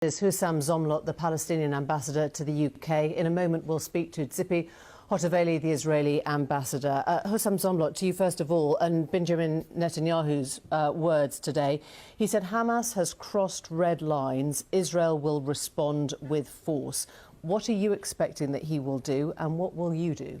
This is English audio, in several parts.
Is Hussam Zomlot, the Palestinian ambassador to the UK. In a moment, we'll speak to Tzipi Hotovely, the Israeli ambassador. Hussam Zomlot, to you first of all, and Benjamin Netanyahu's words today. He said Hamas has crossed red lines. Israel will respond with force. What are you expecting that he will do, and what will you do?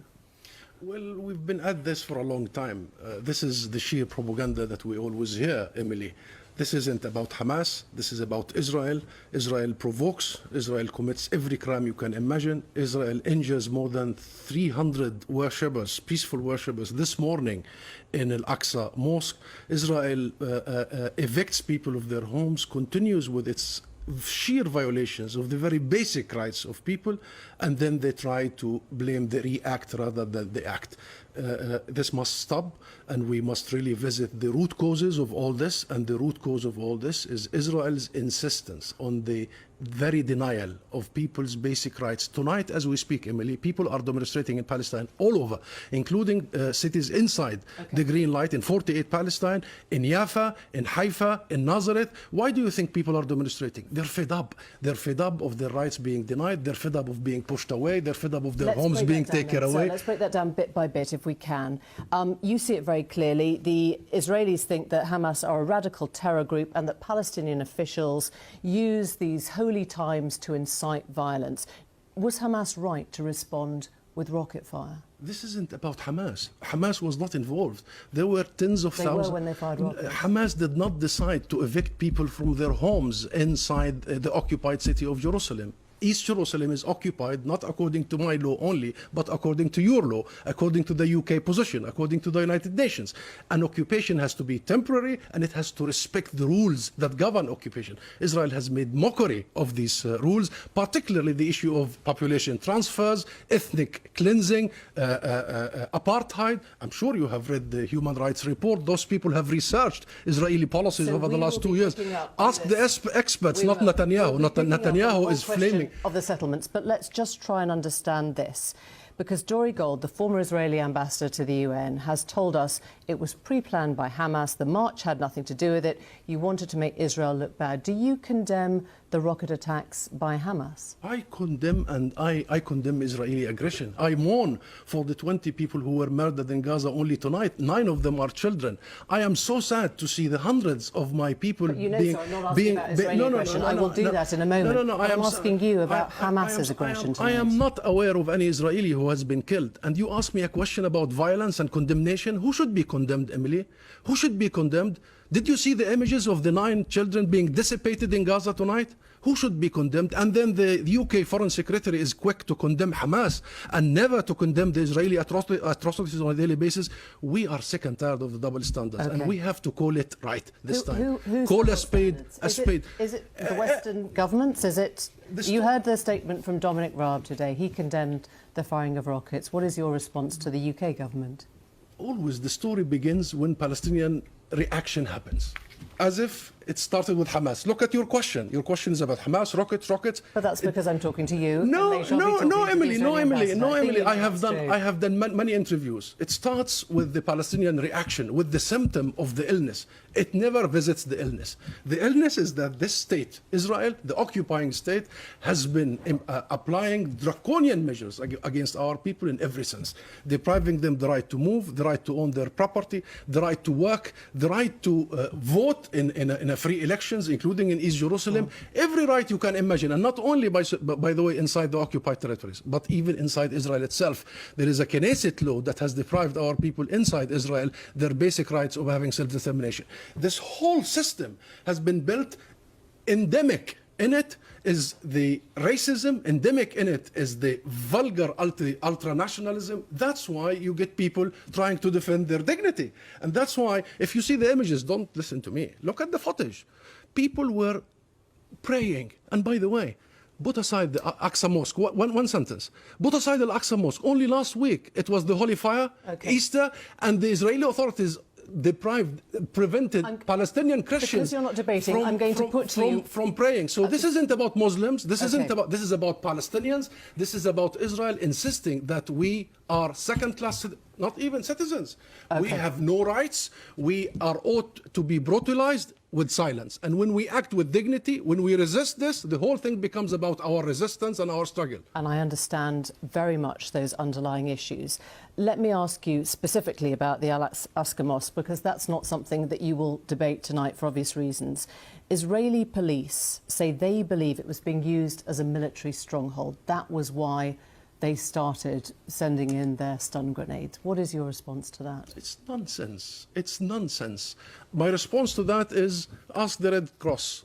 Well, we've been at this for a long time. This is the sheer propaganda that we always hear, Emily. This isn't about Hamas. This is about Israel. Israel provokes. Israel commits every crime you can imagine. Israel injures more than 300 worshippers, peaceful worshippers, this morning in Al-Aqsa Mosque. Israel evicts people of their homes, continues with its sheer violations of the very basic rights of people, and then they try to blame the react rather than the act. This must stop, and we must really visit the root causes of all this, and the root cause of all this is Israel's insistence on the very denial of people's basic rights. Tonight, as we speak, Emily, people are demonstrating in Palestine all over, including cities inside the green light in 48 Palestine, in Jaffa, in Haifa, in Nazareth. Why do you think people are demonstrating? They're fed up. They're fed up of their rights being denied. They're fed up of being pushed away. They're fed up of their homes being taken away. So let's break that down bit by bit if we can. You see it very clearly. The Israelis think that Hamas are a radical terror group and that Palestinian officials use these holy times to incite violence. Was Hamas right to respond with rocket fire? This isn't about Hamas. Hamas was not involved. There were tens of thousands. They were when they fired rockets. Hamas did not decide to evict people from their homes inside the occupied city of Jerusalem. East Jerusalem is occupied not according to my law only, but according to your law, according to the UK position, according to the United Nations. An occupation has to be temporary, and it has to respect the rules that govern occupation. Israel has made mockery of these rules, particularly the issue of population transfers, ethnic cleansing, apartheid. I'm sure you have read the Human Rights Report. Those people have researched Israeli policies over the last 2 years. Ask the experts, not Netanyahu. Netanyahu is flaming of the settlements, but let's just try and understand this, because Dori Gold, the former Israeli ambassador to the UN, has told us it was pre-planned by Hamas. The march had nothing to do with it. You wanted to make Israel look bad. Do you condemn the rocket attacks by Hamas? I condemn, and I condemn Israeli aggression. I mourn for the 20 people who were murdered in Gaza only tonight. 9 of them are children. I am so sad to see the hundreds of my people being... I'm not asking about Israeli aggression. I will do that in a moment. I'm asking you about Hamas's aggression tonight. I am not aware of any Israeli who has been killed. And you ask me a question about violence and condemnation. Who should be condemned, Emily? Who should be condemned? Did you see the images of the 9 children being dissipated in Gaza tonight? Who should be condemned? And then the UK Foreign Secretary is quick to condemn Hamas and never to condemn the Israeli atrocities on a daily basis. We are sick and tired of the double standards, and we have to call it right this time. Call a spade a spade. Is it the Western governments? Is it... You heard the statement from Dominic Raab today. He condemned the firing of rockets. What is your response to the UK government? Always the story begins when Palestinian reaction happens, as if it started with Hamas. Look at your question. Your question is about Hamas, rockets. But that's because I'm talking to you. No, Emily. I have done many interviews. It starts with the Palestinian reaction, with the symptom of the illness. It never visits the illness. The illness is that this state, Israel, the occupying state, has been applying draconian measures against our people in every sense, depriving them the right to move, the right to own their property, the right to work, the right to vote in a free elections, including in East Jerusalem, every right you can imagine, and not only, by the way, inside the occupied territories, but even inside Israel itself. There is a Knesset law that has deprived our people inside Israel their basic rights of having self-determination. This whole system has been built. Endemic in it is the racism, endemic in it is the vulgar ultra-nationalism. That's why you get people trying to defend their dignity. And that's why, if you see the images, don't listen to me, look at the footage. People were praying. And by the way, put aside the Aqsa Mosque, one sentence. Put aside the Aqsa Mosque. Only last week, it was the Holy Fire, Easter, and the Israeli authorities prevented Palestinian Christians. Because you're not debating, I'm going to put to you from praying. So this isn't about Muslims. This is about Palestinians. This is about Israel insisting that we are second-class, not even citizens. We have no rights. We are ought to be brutalized. with silence. And when we act with dignity, when we resist this, the whole thing becomes about our resistance and our struggle. And I understand very much those underlying issues. Let me ask you specifically about the Al-Aqsa Mosque, because that's not something that you will debate tonight for obvious reasons. Israeli police say they believe it was being used as a military stronghold. That was why they started sending in their stun grenades. What is your response to that? It's nonsense. It's nonsense. My response to that is ask the Red Cross,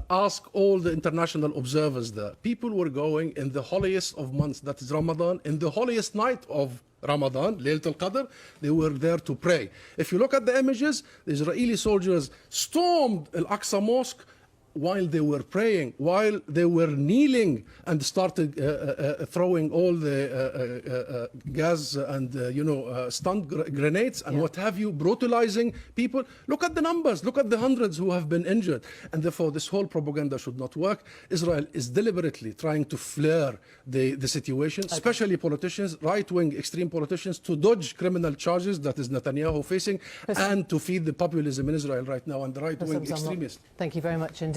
ask all the international observers there. People were going in the holiest of months, that is Ramadan, in the holiest night of Ramadan, Laylat al-Qadr, they were there to pray. If you look at the images, the Israeli soldiers stormed Al-Aqsa Mosque while they were praying, while they were kneeling, and started throwing all the gas and stun grenades and what have you, brutalizing people. Look at the numbers, look at the hundreds who have been injured. And therefore this whole propaganda should not work. Israel is deliberately trying to flare the situation, especially politicians, right-wing extreme politicians, to dodge criminal charges that is Netanyahu facing, and to feed the populism in Israel right now and the right-wing extremists. Thank you very much indeed.